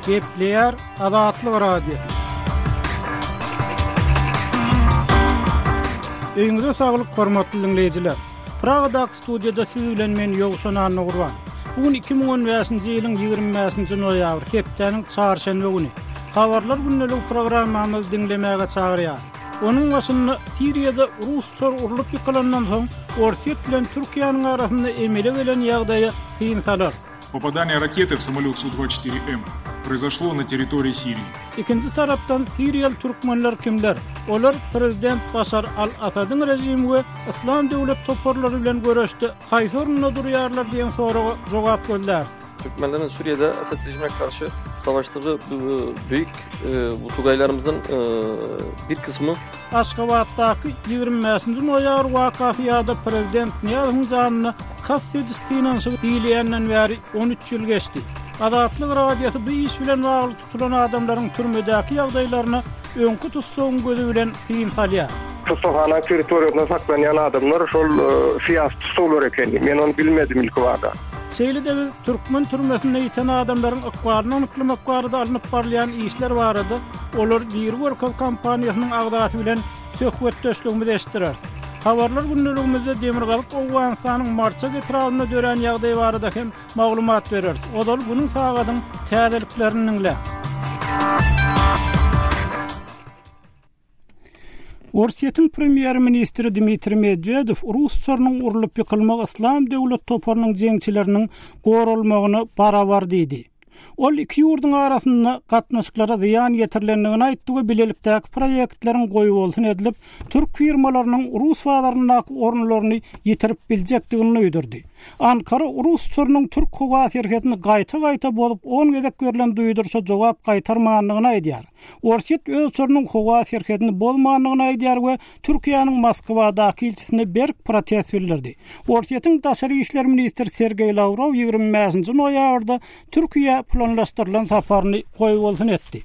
Gepleyer Azatlyk Radiosu. Öňüňizde saglyk hormatly dinleýijiler. Pragadak studiýada siz bilen men Ýogşan Anagurban. Bugün 2015-nji ýylyň 25-nji noýabr, hepdeniň çarşamba güni. Habarlar günnelik programmamy dinlemäge çagyrýar. Onun başynda Siriýada Rus urulyp ýykylandan soň Ortiýet bilen Türkiýanyň arasynda emele gelen ýagdaýa kynsalar. Попадание ракеты в самолет Су-24М произошло на территории Сирии. İkinci taraftan Siriýaly türkmenler kimler? Olar Prezident Başar al-Asadyň rejimi we İslam döwlet toparlary bilen görüşdi. Haýsy orunda durýarlar diýen soraga jogap berdiler. Türkmenlerin Suriye'de Esed rejimine karşı savaştığı büyük bu Tugaylarımızın bir kısmı Aşgabatdaky 25-nji noýabr wakasyada Prezident Niýazyň janyny kassetdistiňden bileýänden bäri 13 ýyl geçdi. Azatlyk Radiosu bu iş bilen bagly tutulan adamlaryň türmedäki ýagdaýlaryny öňkü tutsagyň gözü bilen synsalýar. Tutukhana territoriýasynda saklanýan adamlar şol siýasat tutulur eken. Men onu bilmedim ilk wagda. Şeýle-de Türkmen türmesinde ýeten adamlaryň ykbaryny onyklamak barada alınıp barlayan işler barada olar bir workal kampaniýasynyň agdaty bilen söhbetdeşligimizi eşitdiler. Habarlar günneligimizde Demirgalyk Owganystanyň marça getiragyna dören ýagdaý barada hem maglumat berer. Odal bunyň sagadyň täzeliklerini Ortiýetiň premier ministri Dmitri Medvedev Rusçaryň urulyp ýykylmak İslam döwlet toparynyň jeňçileriniň gorulmagyny barabar diýdi. Ol iki ýurduň arasynda gatnaşyklara ziýan ýetirilendigini aýtdy we bilelikdäki proýektleriň goýup bolsun edilip, türk firmalarynyň Rus wagtlarynyň orunlaryny ýetirip biljekdigini öýdürdi. Ankara Rusçaryň türk howa şirketini gaýta bolup 10 gezek berilen duýdurşa jogap gaýtarmaganlygyny aýdýar. Ortiýet öz çornyň howa şirketini bolmaganlygyny aýdýar we Türkiýanyň Moskwadaky ilçisine berk protest bildirdi. Ortiýetiň daşary işler ministri Sergey Lavrov 25-nji noýabrda Türkiýe planlaşdyrylan saparyny goýup bolsun etdi.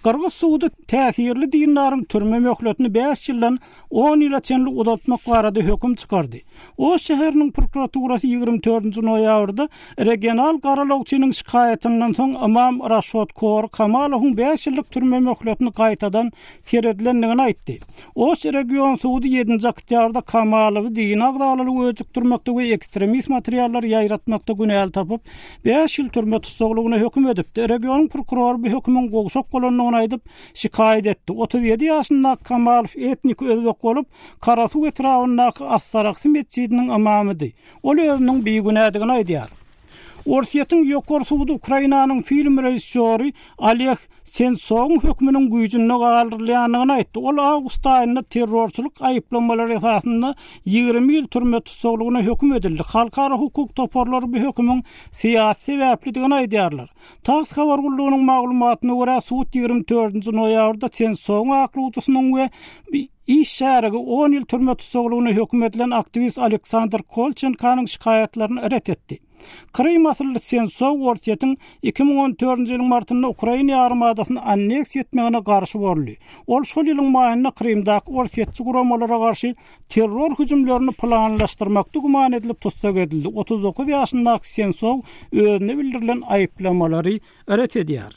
Qırgız suudy täsirli dinlaryň türme möhletini 5 ýyldan 10 ýyla çenli uzatmak barada höküm çykardy. O şäherniň prokuraturasy 24-nji noýabrda regional garalawçynyň şikaýatynyň soň Imam Raşod Kor Kamalowyň 5 ýyllyk türme möhletini gaýtadan seredilendigini aýtdy. O region suudy 7-nji oktýabrda Kamalowy din agdalygy öýjükdirmekde we ekstremist materiallar ýaýratmakda günäl tapyp 5 ýyl türme tutsaklygyna höküm edipdi. Region prokurory bu hökümüň gowşak bolanyny aýdyp şikaýet etdi. 37 ýaşynda Kamalow etnik özbek bolup, Karasuw etrafyndaky As-Sarakhy mescidiniň imamydy. Ol özüniň beýgünädigini aýdýar. Ortiýetiň ýokary suudy Ukrainanyň film rejissöri Oleg Sentsov'un hökmünün güýjüne galdyrylýanyny aýtdy. Ol awgust aýynda terrorçylyk aýplamalary esasynda 20 ýyl türme tutsaklygyna höküm edildi. Halkara hukuk toparlary bu hökümüň siýasy sebäpligini aýdýarlar. Tass habar gullugynyň maglumatyna görä suud 24-nji noýabrda Sentsowyň aklawçysynyň we iş şäherige 10 ýyl türme tutsaklygyna höküm edilen aktivist Aleksandr Kolchenkanyň şikaýatlaryny ret etdi. Krym masalysy Sentsow Ortiýetiň 2014-nji ýylyň martynda Ukraina ýarymadasyny anneks etmegine garşy boldy. Ol şol ýylyň maýynda Krymdaky Ortiýetçi guramalara garşy terror hüjümlerini planlaşdyrmakda guman edilip tutsak edildi. 39 ýaşyndaky Sentsow özüne bildirilen aýplamalary ret edýär.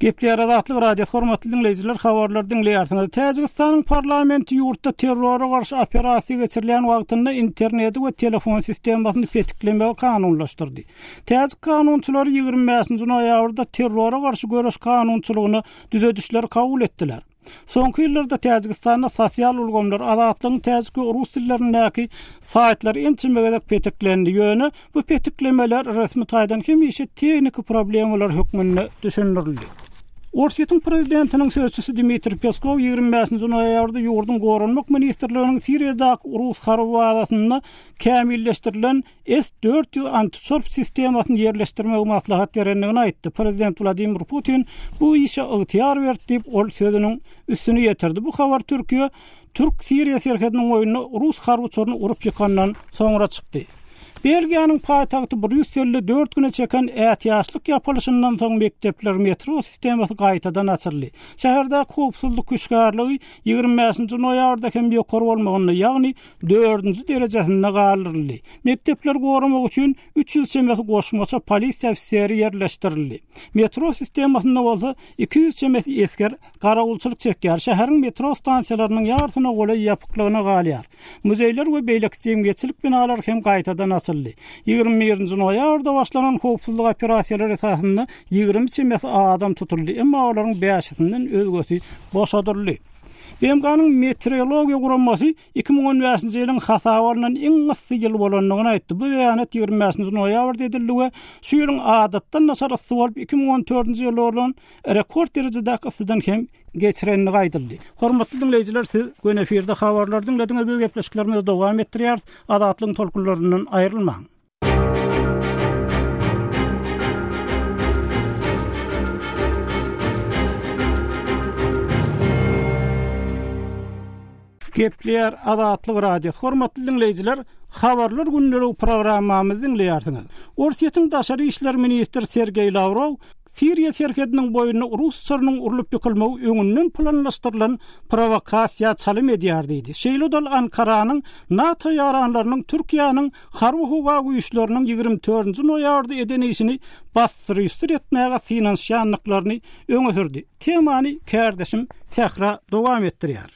Gepleyer Azatlyk Radiosu hormatly dinleýijiler, habarlar dinleýärsiniz. Täjikistanyň parlamenti ýurtda terrora garşy operasiýa geçirilen wagtynda interneti we telefon sistemasyny fetiklemegi kanunlaşdyrdy. Täjik kanunçylary 25-nji noýabrda terrora garşy görüş kanunçylygyny düzedişler kabul etdiler. Soňky ýyllarda Täjikistanda sosial ulgamlar azatlygyň täjik rus dillerindäki saýtlar ençimegede fetiklendi ýöne bu fetiklemeler resmi taýdan hemişe teknik problemler hökmünde düşündirildi. Ortiýetiň prezidentiniň sözçüsü Dmitri Peskov 25-nji noýabrda ýurdun gorunmak ministrliginiň Siriýadaky Rus harwadasyny kämilleşdirilen S-400 antiçorp sistemasyny ýerleşdirmegi maslahat berendigini aýtdy. Prezident Vladimir Putin bu işe ygtyar berdi diýip ol sözüniň üstüne ýetirdi. Bu habar Türk Siriýa şerhetiniň oýuny Rus harwçylaryny urup ýykandan soňra çykdy. Belgiýanyň paýtagty Brüsselde 4 güne çeken ätiýaçlyk ýapylşyndan soň mektepler metro sistemasy gaýtadan açyldy. Şäherde howpsuzlyk güýçgärligi 25-nji noýabrda hem ýokary bolmagyny, ýagny 4-nji derejesinde galdyryldy. Mektepler goramak üçin 300 çemet goşmaça polisiýa ofiseri ýerleşdirildi. Metro sistemasynda bolsa 200 çemet esker garagulçylyk çekýär. Şäheriň metro stansiýalarynyň ýartyna goly ýapyklygyna galýar. Muzeýler we beýleki jemgyýetçilik binalar hem gaýtadan açyldy. 21-nji noýabrda başlanan howpsuzlyk operasiýalary esasynda 20 çemet adam tutuldy, emma olaryň 5-sinden özgesi boşadyrly. BMK'nın meteorologiya guramasy 2015-nji ýylyň hasabarynyň iň ysy ýyl bolanlygyny aýtdy. Bu beýanat 25-nji noýabrda edildi we şu ýylyň adatdan naçar ysy bolup 2014-nji ýyl bolan rekord derejedäki yssydan hem geçirenini gaýdyldy. Hormatly dinleýijiler, siz gün efirde habarlar dinlediňiz. Bu gepleşiklerimiz dowam etdirýär. Adatlyň tolkunlaryndan aýrylmaň. Gepler Adatlyk radio. Hormatly dinleýijiler, habarlar günleri programmamyzy dinleýärsiňiz. Orsiýetiň daşary işler ministri Sergey Lavrov Siriýa serkediniň boýuna Russiýanyň urulyp ýykylmagy öňünden planlaşdyrylan provokasiýa çalym edýär diýdi. Şeýle Ankaranyň NATO ýaranlarynyň Türkiýanyň harby howa güýçleriniň 24-nji noýabrda edenişini bastyrýar etmäge finansiýanlyklaryny öňe sürdi. Temany kärdeşim Tehra dowam etdirýär.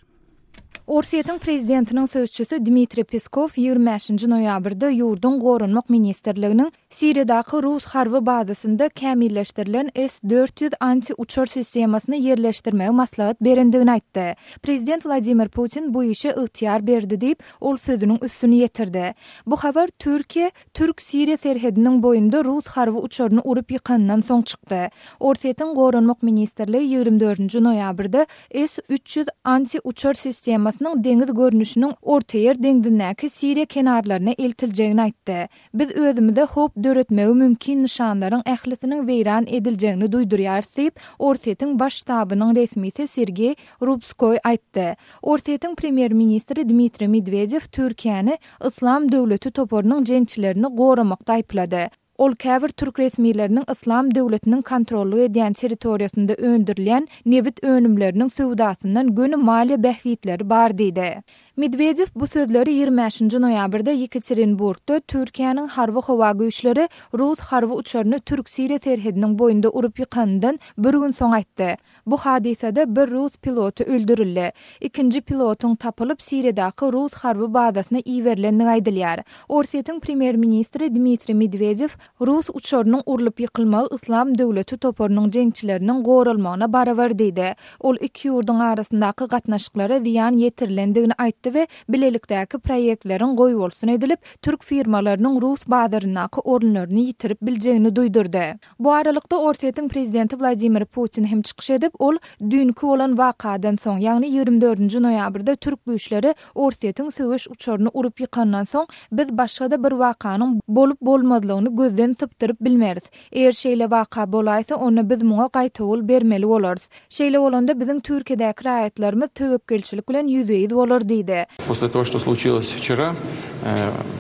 Orsiýetiň prezidentiniň sözçüsü Dmitri Peskov 25-nji noýabrda ýurdun gorunmak ministrliginiň Siriýadaky Rus harby bazasynda kämilleşdirilen S-400 anti-uçar sistemasyny ýerleşdirmäge maslahat berendigini aýtdy. Prezident Vladimir Putin bu işe ygtyýar berdi diýip ol sözüniň üstüni ýetirdi. Bu habar Türkiýe Türk-Siriýa serhediniň boýunda Rus harby uçaryny urup ýykandan soň çykdy. Orsiýetiň gorunmak ministrligi 24-nji noýabrda S-300 anti-uçar sistemasyny deňiz görnüşiniň orta ýer deňdindäki Siriýa kenarlaryna eltiljegini aýtdy. Biz özümizde hop döretmegi mümkin nişanlaryň ählisiniň weýran ediljegini duýdurýar diýip Orsiýetiň baş ştabynyň resmisi Sergey Rubskoy aýtdy. Orsiýetiň premier ministri Dmitri Medvedew Türkiýany Islam döwleti toporunyň jeňçilerini goramakda aýplady. Ol käbir türk resmiýetleriniň Islam döwletiniň kontrolly edýän territoriýasynda öndürilen nevit önümleriniň söwdasyndan göni maliýe behwitleri bar diýdi. Medvedew bu sözleri 25-nji noýabrda Yekaterinburgda Türkiýanyň harby howa güýçleri Rus harby uçaryny Türk-Siriýa serhediniň boýunda urup ýykandan bir gün soň aýtdy. Bu hadisede bir Rus pilotu öldürildi. Ikinji pilotuň tapylyp Siriýadaky Rus harby bazasyna iýerilendigini aýdylýar. Orsiýetiň premier ministri Dmitri Medvedew Rus uçarynyň urulyp ýykylmagy Islam döwleti toporunyň jeňçileriniň goralmagyna barabar diýdi. Ol iki ýurdun arasyndaky gatnaşyklara ziýan ýetirilendigini aýtdy we bilelikdäki proýektleriň goýulsun edilip türk firmalarynyň Rus bazarynaky orunlaryny ýitirip biljegini duýdurdy. Bu aralykda Orsiýetiň prezidenti Vladimir Putin hem çykyş edip ol dünkü bolan wakadan soň, ýagny 24-nji noýabrda türk güýçleri Orsiýetiň söwüş uçaryny urup ýykandan soň biz başga bir wakanyň bolup bolmadygyny gözden sypdyryp bilmeris. Eger şeýle waka bolaýsa, onu biz muňa gaýtawul bermeli bolarys. Şeýle bolanda biziň Türkiýedäki raýatlarymyz töwekkelçilik bilen ýüzüýid bolar diýdi. После того, что случилось вчера,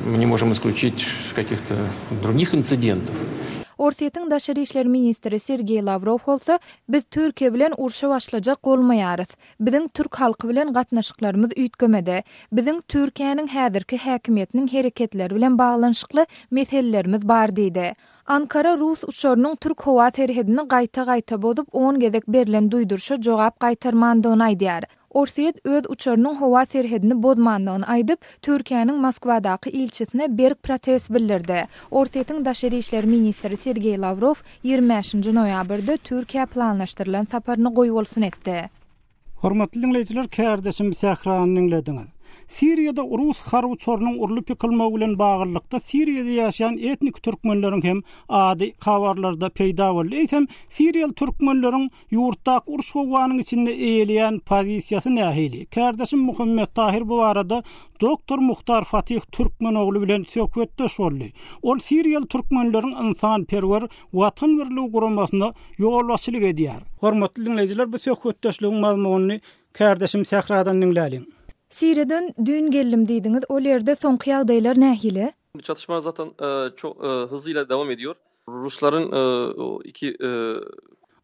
мы не можем исключить каких-то других инцидентов. Orsiýetiň daşary işler ministri Sergey Lavrov bolsa, biz Türkiýe bilen urşa başlajak bolmaýarys. Biziň türk halky bilen gatnaşyklarymyz üýtgemede. Biziň Türkiýanyň häzirki häkimetiniň hereketleri bilen baglanyşykly meselelerimiz bar diýdi. Ankara Rus uçarynyň Türk howa serhedini gaýta-gaýta bozup 10 gezek berilen duýdurşa jogap gaýtarmandygyny aýdýar. Orsiýet öz uçarynyň howa serhedini bozmandygyny aýdyp, Türkiýanyň Moskwadaky ilçisine berk protest bildirdi. Orsiýetiň daşary işler ministri Sergey Lavrov 25-nji noýabrda Türkiýe planlaşdyrylan saparyny goýulsun etdi. Hormatly dinleýijiler, kärdeşim Sehranyň dinlediňiz. Siriýada Rus harby uçarynyň urulyp ýykylmagy bilen baglanykda Siriýada ýaşaýan etnik türkmenleriň hem ady habarlarda peýda boldy. Hem Siriýal türkmenleriň ýurtdaky uruş howanyň içinde eýelýän pozisiýasy nähili. Kärdeşim Muhammed Tahir bu arada Doktor Muhtar Fatih Türkmen ogly bilen söhbetdeş boldy. Ol Siriýal türkmenleriň insanperwer watan birligi guramasyna ýolbaşçylyk edýär. Hormatly dinleýijiler, bu söhbetdeşligiň mazmunyny kärdeşim Sehradan dinläliň. Siriýadan dün geldim diýdiňiz, ol ýerde soňky ýagdaýlar nähili? Çatışmalar zaten çok hızıyla devam ediyor. Rusların o iki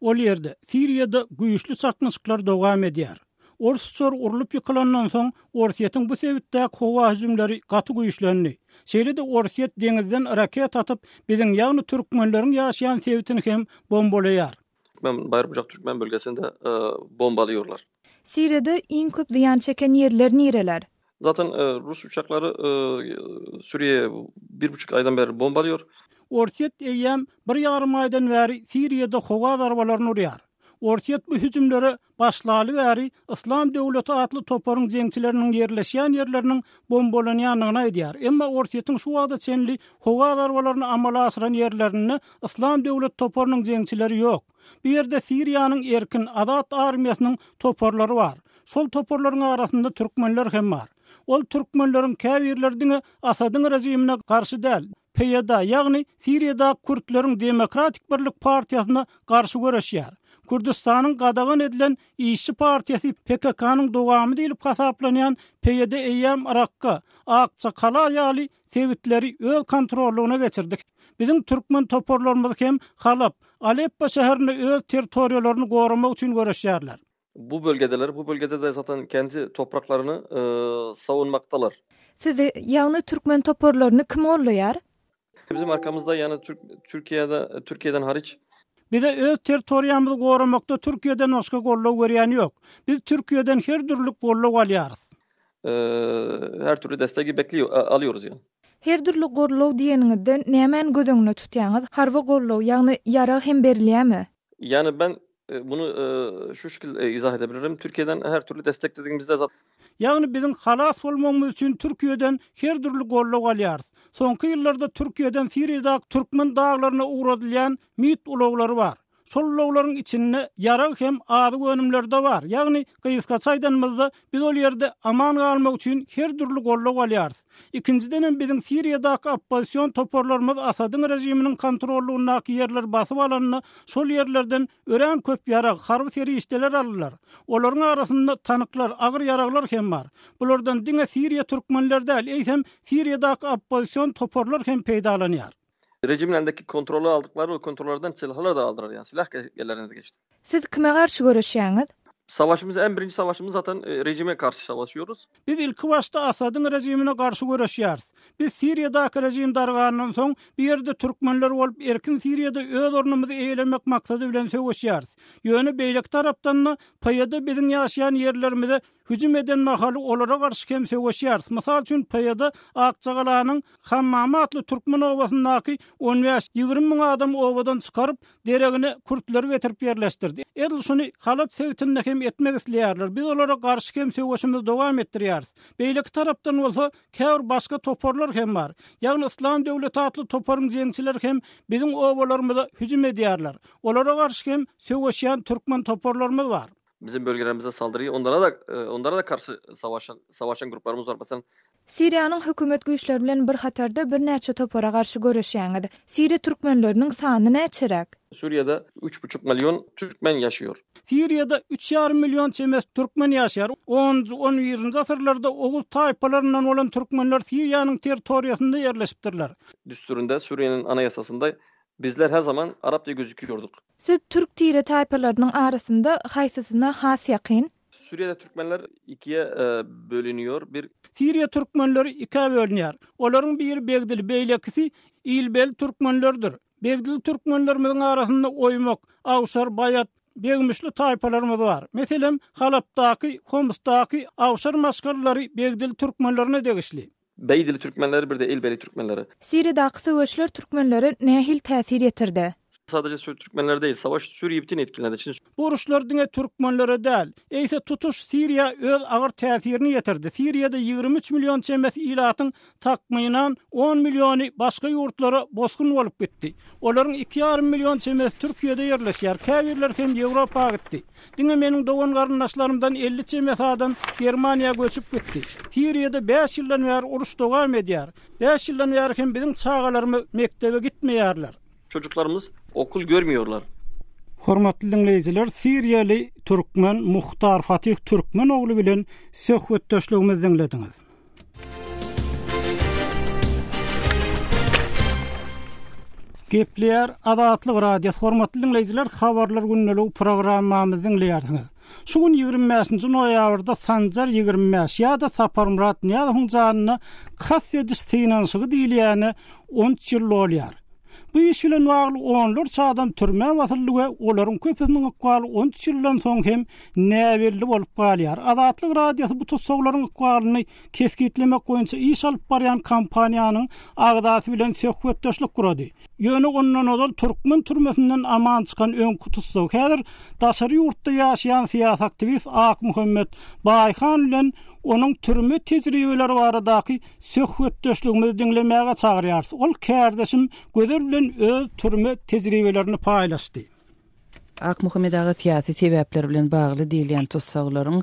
Ol yerde Siriýada güýçli çatnaşyklar dowam edýär. Orsusor urulup yıkılandan soň Orsiýetin bu sebitde howa hüjümleri gaty güýçlendi. Şeýle-de Orsiýet deňizden raket atyp biziň ýagny türkmenleriň ýaşaýan sebitini hem bombalaýar. Bayramjak Türkmen bölgesinde bombalıyorlar. Siriýada iň köp ziýan çeken ýerler nireler? Zaten Rus uçakları Suriye'ye 1,5 aydan beri bombalıyor. Orsiýet eýýäm 1,5 aýdan bäri Siriýada howa darwalaryny urýar. Orsiýet bu hüjümleri başlaly bäri İslam Döwleti atly toparyň jeňçileriniň ýerleşýän ýerleriniň bombalanýanyna edýär. Emma Orsiýetiň şu wagtda çenli howa darwalaryny amala asyran ýerlerini İslam Döwleti toparynyň jeňçileri ýok. Bu ýerde Siriýanyň erkin azat armiýasynyň toparlary bar. Şol toparlaryň arasynda türkmenler hem bar. Ol türkmenleriň käbirlerdiňe Asadyň rejimine garşy däl. PYD, ýagny Siriýada Kürtleriň Demokratik Birlik Partiýasyna garşy görüşýär. Kurdistanyň gadagan edilen İşçi Partiýasy PKK-nyň dowamy diýilip hasaplanýan PYD eýýäm Irakka, Akçakala ýaly sebitleri öz kontrolüne geçirdik. Bizim türkmen toparlarymyz hem Halap, Aleppo şäherini öz territoriýalaryny goramak üçin görüşýärler. Bu bölgede de zaten kendi topraklarını savunmaktalar. Sizi ýagny türkmen toparlaryny kim orlaýar? Bizim arkamızda yani Türkiye'den hariç Bize öz territoriýamyzy goramakda Türkiýeden başga gollaw berýän ýok. Biz Türkiýeden her türlük gollaw alýarys. Her türlü desteği alıyoruz yani. Her türlü gollaw diýeniňizde nämen gözeňde tutýaňyz? Harby gollaw, ýagny ýara hem berilýärmi? Yani ben bunu şu şekilde izah edebilirim. Türkiye'den her türlü desteklediğimizde zaten. Yani bizim halas olmamız için Türkiye'den her türlü gollaw alýarys. Soňky ýyllarda Türkiýeden Siriýada türkmen daglaryna uğradylýan mit ulawlary bar. Şol ulawlaryň içinde ýara hem ady önümlerde bar. Ýagny Gyýyska çaýdanmyzda biz ol ýerde aman galmak üçin her türlü gollaw alýarys. İkinciden bizim Siriýadaky oppozisiýon toparlarymyz Asadyň rejiminiň kontrolündaky ýerler basyp alanyny şol ýerlerden ören köp ýara harby teristler aldylar. Olaryň arasynda tanyklar, agyr ýaraglar hem bar. Bulardan diňe Siriýa türkmenleri däl, eýsem Siriýadaky oppozisiýon toparlar hem peýdalanýar. Rejimlerindeki kontrolü aldıkları o kontrollerden silahlar da aldılar yani silah gellerine de geçti. Siz kime garşy görüşýäňiz? En birinci savaşımız zaten rejime karşı savaşıyoruz. Biz ilk başta Asadyň rejimine karşı görüşýäris. Biz Siriýadaky rejim dargandan soň bir ýerde türkmenler bolup erkin Siriýada öz ornumuzy eýlemek maksady bilen söwüşýäris. Ýöne beýlik tarapdan PYD biziň ýaşaýan ýerlerimize hüjüm eden mahaly olara garşy hem söwüşýäris. Mysal üçin PYD Akçagalanyň Hammamy atly türkmen owasyndaky 15-20 miň adam owadan çykaryp deregine Kürtleri getirip ýerleşdirdi. Edil şuny Halap sebitinde hem etmek isleýärler. Biz olara garşy hem söwüşimizi dowam etdirýäris. Beýlik tarapdan bolsa käbir başga toparlar hem bar. Ýagny İslam Döwleti atly toparyň jeňçiler hem biziň owalarymyza hüjüm edýärler. Olara garşy hem söwüşýän türkmen toparlarymyz bar. Bizim bölgelerimize saldırıyı onlara da karşı savaşan gruplarımız var. Mesela Siriýanyň hökümet güýçleri bilen bir hatarda bir näçe topara garşy görüşýäňiz. Siriýa türkmenleriniň sany näçerek? Suriye'de 3,5 milyon Türkmen yaşıyor. Siriýada 3,5 milyon çemes türkmen ýaşar. 10-11-nji asyrlarda Oğuz taýpalaryndan bolan türkmenler Siriýanyň territoriýasynda ýerleşipdirler. Düsturunda, Suriye'nin anayasasında bizler her zaman Arap diye gözüküyorduk. Siz Türk tire taýpalarynyň arasynda haýsysyna has ýakyn? Suriye'de Türkmenler ikiye bölünüyor. Bir Siriýa türkmenleri ikiye bölünýär. Olaryň biri Begdil beýlekisi İlbel türkmenlerdir. Begdil türkmenlerimiň arasynda Oýmak, Awşar, Bayat, Begmişli taýpalarymyz bar. Meselem Halapdaky, Homsdaky Awşar maskarlary Begdil türkmenlerine degişli. Beydil Türkmenleri bir de İlbeli Türkmenleri. Siriýadaky söwüşler türkmenlere nähil täsir ýetirdi? Sadece Türkmenler değil, savaş Suriye bütün etkiledi. Şimdi bu Ruslar diňe türkmenlere däl, eýse tutuş Siriýa öz agyr täsirini ýetirdi. Siriýada 23 milyon çemes ilatyň takmynan 10 milyony başga ýurtlara bosgun bolup gitdi. Olaryň 2,5 milyon çemes Türkiýede ýerleşýär. Käbirler hem Ýewropa gitdi. Diňe meniň dogan garyndaşlarymdan 50 çemes adam Germaniýa göçüp gitdi. Siriýada 5 ýyldan bäri uruş dowam edýär. 5 ýyldan bäri hem biziň çağalarymyz mektebe gitmeýärler. Çocuklarımız okul görmüyorlar. Hormatly dinleyijiler, Siriýaly türkmen Muhtar Fatih Türkmen ogly bilen söhbetdeşligimizi dinlediňiz. Gepler Adatlyk radio hormatly dinleyijiler, habarlar günnelik programmamyzy dinleýärsiňiz. Şu gün 25-nji noýabrda Sanjar 25 ýa-da Saparmurat Niýazowyň janyny kas ediş synanşygy diýilýäni 13 ýyl bolýar. Bu iş bilen bagly onlarça adam türme basyldygy, olaryň köpüsiniň ykbaly 13 ýyldan soň hem näbelli bolup galýar. Adatlyk radiosy bu tutsaglaryň ykbalyny keskitlemek boýunça iş alyp barýan kampaniýanyň agdasy bilen söhbetdeşlik kurady. Ýöne ondan odal Türkmen türmesinden aman çykan öňkü tutsag. Häzir daşary ýurtda ýaşaýan siýasat aktivist Ak Muhammed Baýhan bilen onun türme tejribeleri baradaky söhbetdeşligimizi dinlemäge çagyrýar. Ol kärdeşim gözer bilen öz türme tejribelerini paýlaşdy. Ak Muhammed ağa siýasy sebäpler bilen bagly diýilýän tutsaglaryň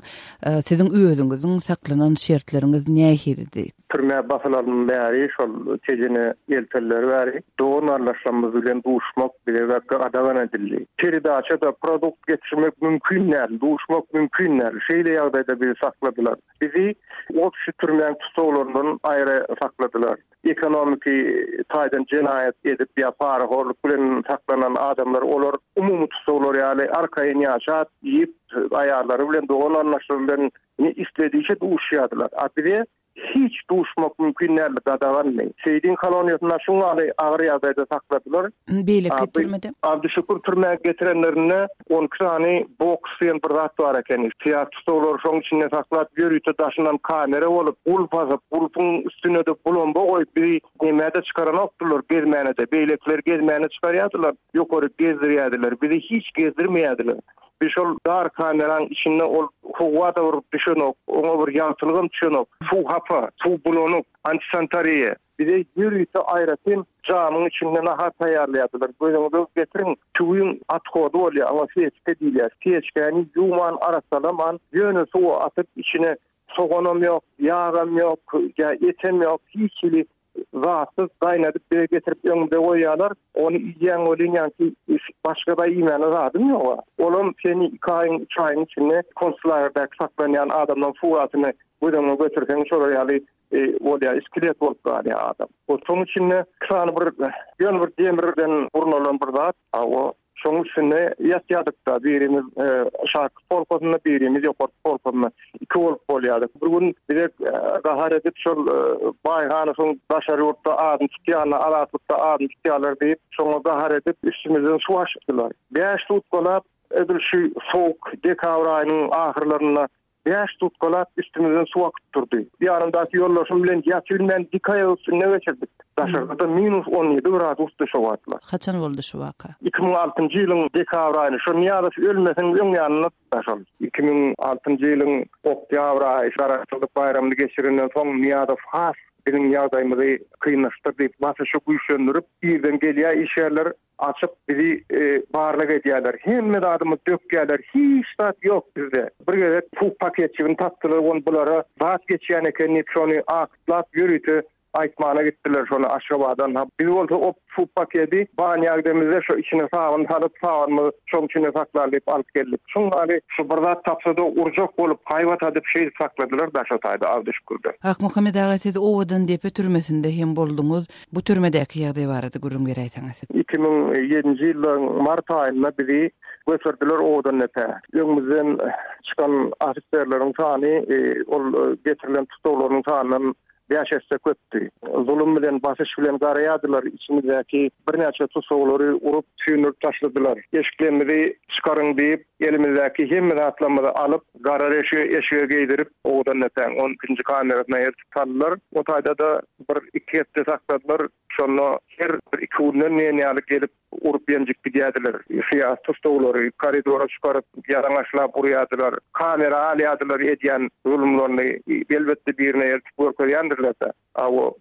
siziň özüňiziň saklanan şertleriniz nähirdi? Türme basylaryň bäri şol tejini elteler bäri doğun arlaşmamyz bilen duşmak bilen adagan edildi. Teride da produkt getirmek mümkün näl, duşmak mümkün näl. Şeýle ýagdaýda bizi sakladylar. Bizi o kişi türmeň tutsaglaryndan aýra sakladylar. Ekonomiki taýdan jenaýat edip ýapar, horluk bilen saklanan adamlar olar umumy tutsaglar ýaly arkaýyn ýaşat, ýip aýarlary bilen doğun arlaşmalaryndan istediýse duşýardylar. Bize hiç duşmak mümkün näl dadaganly. Şeýdin koloniýasyna şuňaly agyr ýagdaýda sakladylar. Beýle getirmedi. Abdüşükür türmäge getirenlerine 10 sany boks diýen bir zat bar eken. Tiýatrylar şoň içinde saklap ýörüýte daşynan kamera bolup, ulpyň üstüne de bulomba goýup bir näme çykaran okdylar gezmäne de. Beýlekler gezmäne çykarýardylar, ýokary gezdirýärdiler. Bizi hiç gezdirmeýärdiler. Bir şol dar kameranın içinde ol howada bir düşenok, oňa bir ýagtylygym düşenok, su hapa, su bulonuk, antisantariýa. Bir de ýürüýte aýratyn jamyň içinden nahat taýýarlaýardylar. Gözüňizi getirin, suwuň atkody bolýar, ama seçke diýilýär. Seçkeni ýuman arasalaman, ýöne suw atyp içine soganam ýok, ýagam ýok, etem ýok, hiçli rahatsız daynadıp bir getirip önünde koyarlar. Onu yiyen olunyan ki başka da yemeğine rahatım yok. Oğlum seni 2 ayın 3 ayın içinde konsularda saklayan adamdan fuatını buradan götürken şuraya olaya iskelet olup galiba adam. O son içinde kısanı bir demirden burun bir zat. O şoň üçine ýatýadykda birimiz şark folkosuna birimiz ýokary folkosuna 2 bolup bolýardyk. Bir gün direk gahar edip şol Baýhanyň daşary ýurtda adam tutýany, alatykda adam tutýarlar diýip şoňa gahar edip üstümizden su açdylar. 5 tutkolap edilşi soğuk dekabr aýynyň ahyrlaryna 5 tutkolap üstümizden su akıp durdy. Ýanymdaky ýollaşym bilen ýatylmän dikaýa üstüne geçirdik. Daşarda -17 gradus düşýärdiler. Haçan boldy şu waka? 2006-njy ýylyň dekabr aýyny şu Niýazow ölmesiň öň ýanyna daşal. 2006-njy ýylyň oktyabr aýy şaraçlyk bayramyny geçirenden soň Niýazow has biziň ýagdaýymyzy kynlaşdyryp, başa güýçlendirip, birden gelýär işerler açıp bizi barlyk edýärler. Hemme adamy dökýärler. Hiç zat ýok bizde. Bir gerek pul paketçiň tatdylar on bulara zat geçýän eken şonu akyplap ýürüýdi. Aýtmana gittiler şonu aşgabadan. Biz bolsa o pul paketi baňagdymyzda şu içine saýan salyp saýanmy şoň içine saklaryp alyp geldik. Şoňary şu bir zat tapsada urjak bolup haýwat adyp şeýle sakladylar daşa taýda Abdüşkürde. Ak Muhammed ağa siz owadan depe türmesinde hem boldunuz. Bu türmedeki ýagdaý barady gurun beräýsäňiz. 2007-nji ýylyň mart aýynda bizi götürdiler owadan depe. Ýöňümizden çykan ofisierleriň sany ol getirilen tutularyň sanynyň ýaşaşsa köpdi. Zulüm bilen basyş bilen garaýadylar. İçimizdäki bir näçe tusaglary urup tüýnüp taşladylar. Eşiklerimizi çykarın diýip elimizdäki hemme zatlarymyzy alyp garareşe eşiğe geydirip owadan näten 10-njy kamerasyna ýertipdiler. O taýda da bir 2 hepde sakladylar. Şonu her 2 günden näme gelip urup ýenjik diýdiler. Şeýa tusaglary koridora çykaryp ýaraňaşlap urýadylar. Kamera alýadylar edýän zulümlerini elbetde birine ýertip görýändirler.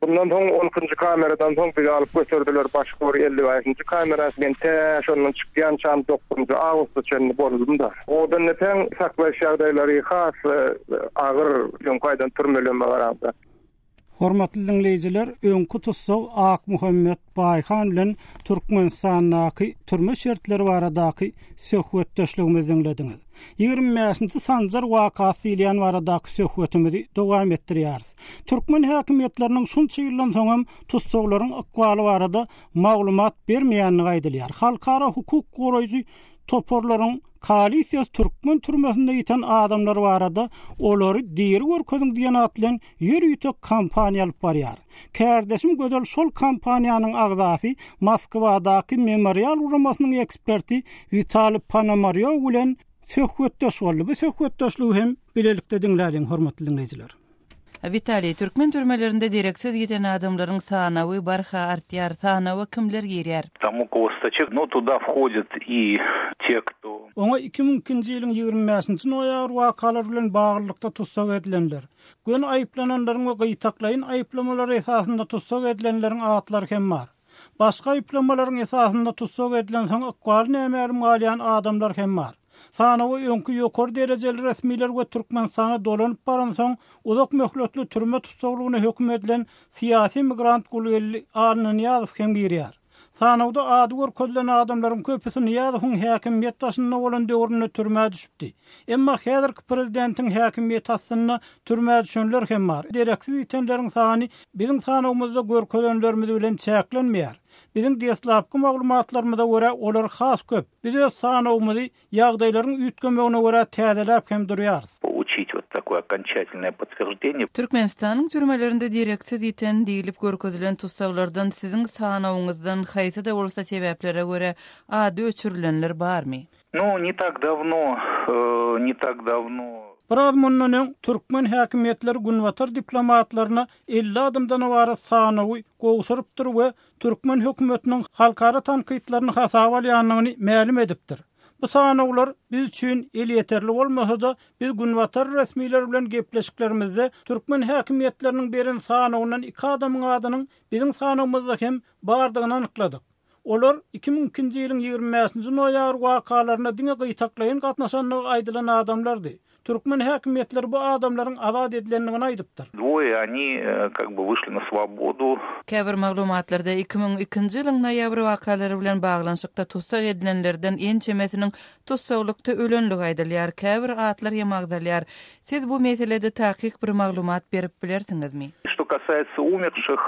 Bundan soň 10-njy kameradan soň bizi alyp götürdüler başga bir 55-njy kamerasy bilen şondan çykýan çam 9-njy awgustda boldum da. Odan näten saklaş ýagdaýlary has agyr ýönkaýdan türmeleme barada. Hormatly dinleyijiler, öňkü tutsaw Ak Muhammed Bayhan bilen Türkmenistanyň türme şertleri baradaky söhbetdeşligimizi dinlediňiz. 25-nji sanjar wakasy ýan baradaky söhbetimizi dowam etdirýärys. Türkmen häkimetleriniň şunça ýyldan soň tutsaglaryň akwaly barada maglumat bermeýänligi aýdylýar. Halkara hukuk goraýjy toporlaryň koalisiýa Türkmen türmesinde ýeten adamlar barada olary diýeri görkezin diýen at bilen ýürüýte kampaniýa alyp barýar. Kärdeşim gödel şol kampaniýanyň agzasy Moskwadaky memorial uramasynyň eksperti Vitali Ponomaryov bilen söhbetdeş boldy. Bu söhbetdeşligi hem bilelikde dinlädiň hormatly dinleyijiler. Vitali, Türkmen türmelerinde direksiz giden adamların sanawy barha artýar, sanawy kimler girýär? Там около 100 человек, но туда входят и те, кто... Оňa 2000-nji ýylyň 25-nji noýabr wakalary bilen baglykda tutsak edilenler. Gün aýplananlaryň we gytaklaýyn aýplamalary esasynda tutsak edilenleriň atlary hem bar. Başga aýplamalaryň esasynda tutsak edilen soň akwal nämerim galýan adamlar hem bar. Sanawy öňkü ýokary derejeli resmiler we Türkmenistana dolanyp baran soň uzak möhletli türme tutsaglygyna hökm edilen siýasy migrant gulgeli alnyň ýazyp hem girýär. Sanawda ady görkezlen adamlaryň köpüsini ýazyň häkimiýet taşynda bolan döwründe türmäge düşüpdi. Emma häzirki prezidentiň häkimiýet taşynda türmäge düşenler hem bar. Direksiz ýetenleriň sany biziň sanawymyzda görkezlenlerimiz bilen çäklenmeýär. Biziň diýeslapky maglumatlarymyza görä olar has köp. Biz öz sanawymyzy ýagdaýlaryň üýtgemegine görä täzeläp hem durýarys. Получить вот такое окончательное подтверждение. Türkmenistanyň türmelerinde direksiz ýeten diýilip görkezilen tutsaglardan siziň sanawyňyzdan haýsy da bolsa sebeplere görä ady öçürilenler barmy? Ну, не так давно. Biraz mundan Türkmen häkimetleri günwatar diplomatlaryna 50 adamdan wara sanawy gowşurypdyr we Türkmen hökümetiniň halkara tankytlaryny hasaba alýanyny ma'lum edipdir. Bu sanawlar biz üçin el ýeterli bolmasa da biz günwatar resmiler bilen gepleşiklerimizde Türkmen häkimetleriniň beren sanawynyň 2 adamyň adynyň biziň sanawymyzda hem bardygyny anykladyk. Olar 2002-nji ýylyň 25-nji noýabr wakalaryna diňe gytaklaýyn gatnaşanlygy aýdylan adamlardy. Türkmen häkimetleri bu adamlaryň azad edilenligini aýdypdyr. Двое они как бы вышли на свободу. Käbir maglumatlarda 2002-nji ýylyň noýabr wakalary bilen baglanşykda tutsak edilenlerden ençemesiniň tutsaklykda ölenligi aýdylýar. Käbir atlar ýa magdalýar. Siz bu meselede tahkik bir maglumat berip bilersiňizmi? Что касается умерших,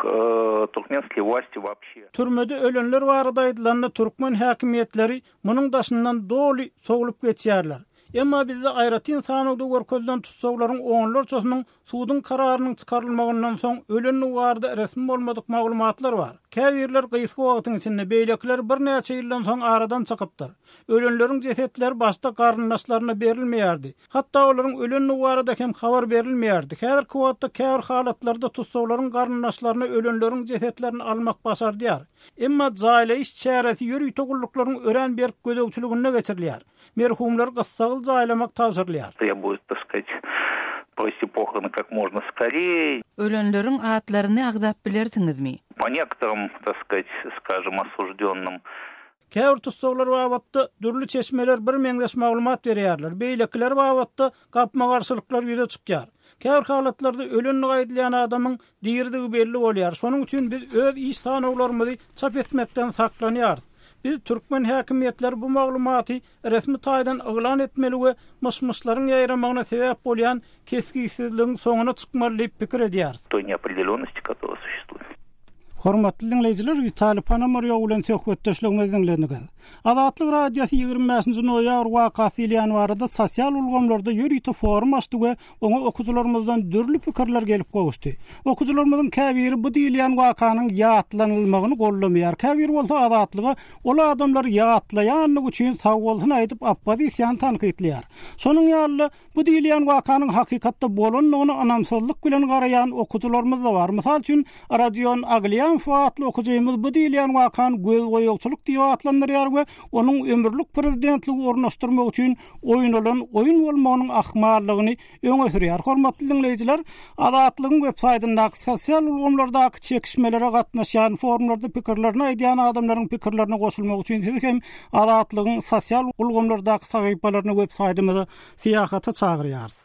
туркменские власти вообще. Türmede ölenler barada aýdylanda Türkmen häkimetleri munyň daşyndan doly soglup geçýärler. Emma bizde aýratyn sanawda görkezlen tutsaklaryň oňlarçasynyň suwdyň kararynyň çykarylmagyndan soň ölenli barada resmi bolmadyk maglumatlar bar. Käbirler gysga wagtyň içinde beýlekler bir näçe ýyldan soň aradan çykypdyr. Ölenleriň jesetleri başda garyndaşlaryna berilmeýärdi. Hatda olaryň ölenli barada hem habar berilmeýärdi. Häzirki wagtda käbir halatlarda tutsaklaryň garyndaşlaryna ölenleriň jesetlerini almak başardyar. Emma jaýla iş çäresi ýürüýte gulluklaryn ören berip gödöwçiligine geçirilýär. Merhumlar gyssagy jaýlamak tawsyrlýar. Требует, так сказать, провести похороны как можно скорее. Ölenleriň atlaryny agzap bilersiňizmi? По некоторым, так сказать, скажем, осужденным. Käbir tutsaglar babatda dürli çeşmeler bir meňdeş maglumat berýärler. Beýlekler babatda gapma garşylyklar ýüze çykýar. Käbir halatlarda ölenli aýdylýan adamyň diýerdigi belli bolýar. Şonuň üçin biz öz iş sanawlarymyzy çap etmekden saklanýarys. Biz Türkmen häkimetleri bu maglumaty resmi taýdan oglan etmeli we myşmyşlaryň ýaýramagyna sebäp bolýan kesgisizligiň soňuna çykmaly diýip pikir edýär. Той неопределенности, которая существует. Hormatly dinleyijiler, Vitali Ponomaryov bilen söhbetdeşligimizi dinlediniz. Azatlyk radiosu 25-nji noýabr wakasy ýan barada sosial ulgamlarda ýürüýte forum açdy we oňa okuwçylarymyzdan dürli pikirler gelip gowuşdy. Okuwçylarymyzyň käbiri bu diýilýän wakanyň ýatlanylmagyny gollamaýar. Käbir bolsa azatlyga ol adamlar ýatlaýanlygy üçin sag bolsun aýdyp oppozisiýan tankytlýar. Şonuň ýaly bu diýilýän wakanyň hakykatda bolanlygyny anamsızlyk bilen garaýan okuwçylarymyz da bar. Mysal üçin Radion Agliýan faatly okuwçymyz bu diýilýän wakany göz goýugçylyk diýip atlandyrýar we onuň ömürlük prezidentligi ornaşdyrmak üçin oýnalan oýun bolmagynyň ahmallygyny öňe sürýär. Hormatly dinleyijiler, Azatlygyň websaýtyndaky sosial ulgamlardaky çekişmelere gatnaşan forumlarda pikirlerini aýdýan adamlaryň pikirlerini goşulmak üçin siz hem Azatlygyň sosial ulgamlardaky sahypalaryny websaýtymyza syýahata çagyrýarys.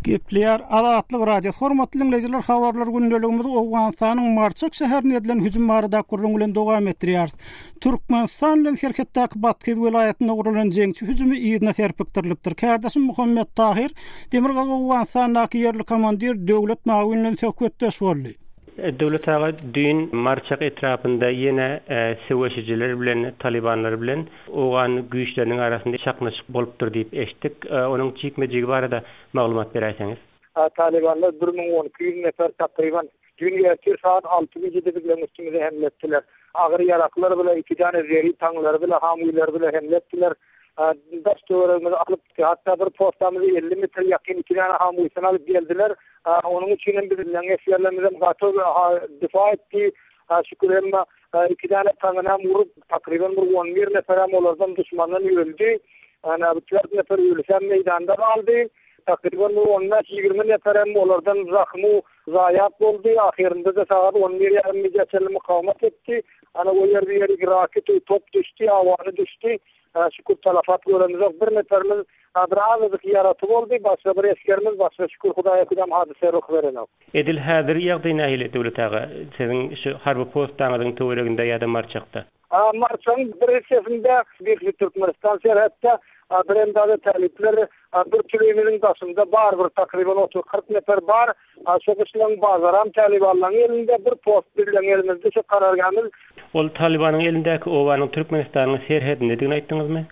Gepleýär Azatlyk radio hormatly dinleýijiler, habarlar gündeligimizde Owganstanyň Marçak şäherine edilen hüjüm barada gurrun bilen dowam etdirýär. Türkmenistan bilen şerhetdäki Batkyz welaýatyna gurulan jeňçi hüjümi ýerine serpikdirilipdir. Kardeşim Muhammed Tahir Demirgazy Owganstanyň ýerli komandir döwlet mawinlen söhbetdeş boldy. Döwlet ağa dün Marçak etrapynda ýene söwüşijiler bilen Talibanlar bilen oğan güýçleriniň arasynda şaknaşyk bolupdyr diýip eşitdik. Onuň çekmejigi barada maglumat berýärsiňiz. Talibanlar 1200 nefer takriban dün ýerki saat 6:00 bilen üstüňize hemle etdiler. Agyr ýaraklar bilen 2 tane zeri taňlar bilen hamylar bilen hemle etdiler. Daşdöwremizi alyp hatta bir postamyzy 50 metr ýakyn 2 tane hamysyny alyp geldiler. Onun üçin biz ýerlerimize gato difa etdi. Şükür emma 2 tane taňyna murup takriban 11 nefer olardan düşmandan ýöldü. Ana bu 4 nefer ýölsem meýdanda galdy. Takriban 10-20 nefer olardan zahmy zaýat boldy. Ahirinde de saat 11:30 geçeli mukawemet etdi. Ana o ýerde raket top düşdi, awany düşdi. Şükür talafat göremiz bir neferimiz adrazık yaratıp oldu. Başka bir eskerimiz başka şükür Hudaýa kudam hadise ruh berenok. Edil häzir ýagdaý nähili döwlet ağa? Siziň şu harby postdaňyň töwereginde ýa-da Marçakda? Marçakyň bir hissesinde bir Türkmenistan şerhetde Brendada talipler bir kilometriň başynda bar bir takriban 30-40 nefer bar. Şoňyşlaryň bazaram Talibanlaryň elinde bir post bilen elimizde şu kararganyl. Ol Talibanyň elindäki owanyň Türkmenistanyň serhedinde diýip aýtdyňyzmy?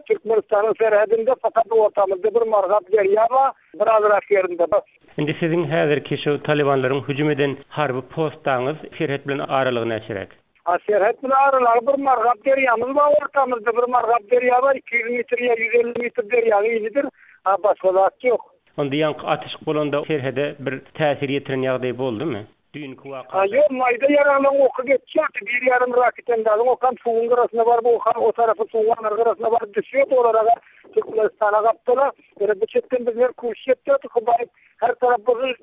Türkmenistanyň serhedinde fakat ortamyzda bir margat derýa bar, biraz ýerinde bar. Indi siziň häzirki şu Talibanlaryň hüjüm eden harby postdaňyz serhed bilen aralygy näçerek? Serhet bilen aralygy bir margat derýamyz bar, ortamyzda bir margat derýa bar, 200 metr ýa 150 metr derýa ýylydyr. Başga zat ýok. Onda ýanky atyşyk bolanda serhede bir täsir ýetiren ýagdaý boldymy? Dünkü waka. Ýok, maýda ýaralan oky geçýär. Bir ýarym raketden okan suwun garasyna bar, bu o tarapy suwun garasyna bar düşýär, olara Türkmenistana gapdylar. Bu çetden bizler kuşetdi, Hudaýa her tarapy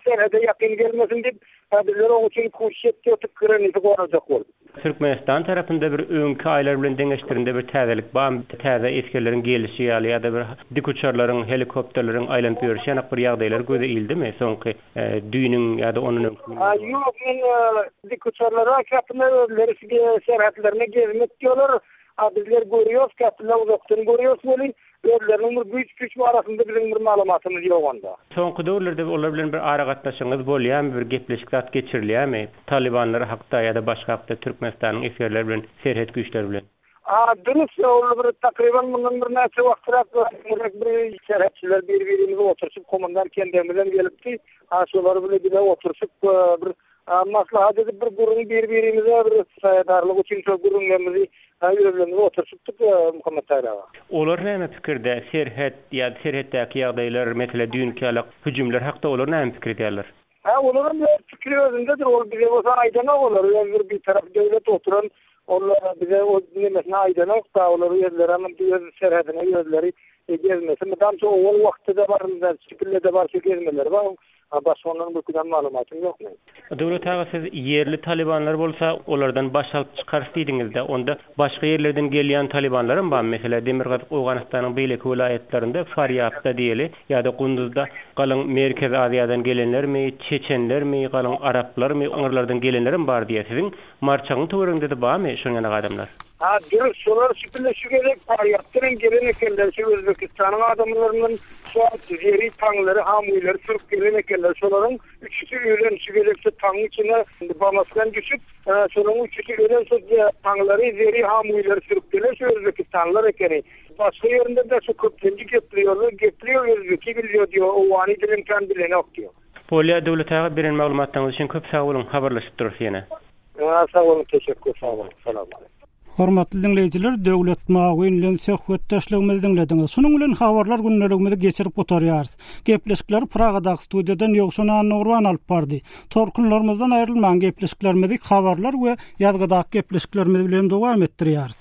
serhede ýakyn gelmesin diýip bizler o üçin kuşetdi, kyranyzy gorajak boldy. Türkmenistan tarapynda bir öňkü aýlar bilen deňeşdirinde bir täzelik bar, täze eskerleriň gelişi ýa-da bir dik uçarlaryň, helikopterleriň aýlanyp ýörüşýän bir ýagdaýlar göze ildimi soňky düýnüň ýa-da onuň? Yok, men dik uçarlara kapyny özleri serhetlerine gezmek diýorlar. Bizler görüyoruz, kapylar uzakdan görüyoruz boli. Özleriniň bir güýç barasynda biziň bir maglumatymyz ýok onda. Soňky döwürlerde olar bilen bir ara gatnaşyňyz bolýarmy, bir gepleşik zat geçirilýärmi? Talibanlar hakda ýa-da başga hakda Türkmenistanyň eskerleri bilen, serhet güýçleri bilen? Dürüst olur, takriban bundan bir näçe wagtrak bir serhetçiler bir-birimize oturuşup komandan kendimizden gelipdi. Şolary bilen oturuşup bir maslahat edip bir gurun bir-birimize bir saýadarlyk üçin şu gurunlarymyzy ýörelerimize oturuşupdyk Muhammed Tahir ağa. Olar näme pikirde? Serhet ýa-da serhetdäki ýagdaýlar, mesele dünkü hüjümler hakda olar näme pikir edýärler? Olaryň pikiri özündedir. Ol bize bolsa aýdana bolar. Bir tarap döwlet oturan onlar bize o nimesine aydana da olur yerlerin bir serhedine yerleri gezmesi. Madamça o vakti de var, şekilde de var ki gezmeler var. Başonların bu kadar malumatım yok mu? Döwlet ağa, siz yerli Talibanlar bolsa olardan baş alyp çykarys diýdiňizde, onda başga yerlerden gelýän Talibanlar bar. Mesela Demirgazy Owganistanyň beýleki welaýatlarynda Faryapda diýeli ýa-da Gunduzda galan Merkez Aziýadan gelenlermi, Çeçenlermi, galan Araplarmy, oňlardan gelenlerim bar diýe siziň Marçakyň töwereginde de barmy şoňa adamlar? Dürüst solar şekilde şu gerek Faryapdan gelenekler, şu Özbekistanyň adamlarynyň şu zeri taňlary, hamylar, sürüp gelenekler, şolaryň üçüsi ölen şu gerekse taň içine bamasdan düşüp, şolaryň üçüsi ölen şu taňlary, zeri hamylar sürüp gelen şu Özbekistanlılar ekeni. Başka yerinde de şu köpçenci getiriyor Özbeki biliyor diyor, o wani dilen kan bilen ok diyor. Polya döwlet ağa beren maglumatlaryňyz üçin köp sag bolun, habarlaşyp durýar ýene. Sag bolun, teşekkür, sag bolun. Salam aleykum. Hormatly dinleýijiler, döwlet mawinlen söhbetdeşligimizi dinlediňiz. Şonuň bilen habarlar günneligimizi geçirip oturýarys. Gepleşikler Pragadaky studiýadan Ýogşan Nurwan alyp bardy. Torkunlarymyzdan aýrylman gepleşiklerimizi habarlar we ýazgydaky gepleşiklerimiz bilen dowam etdirýäris.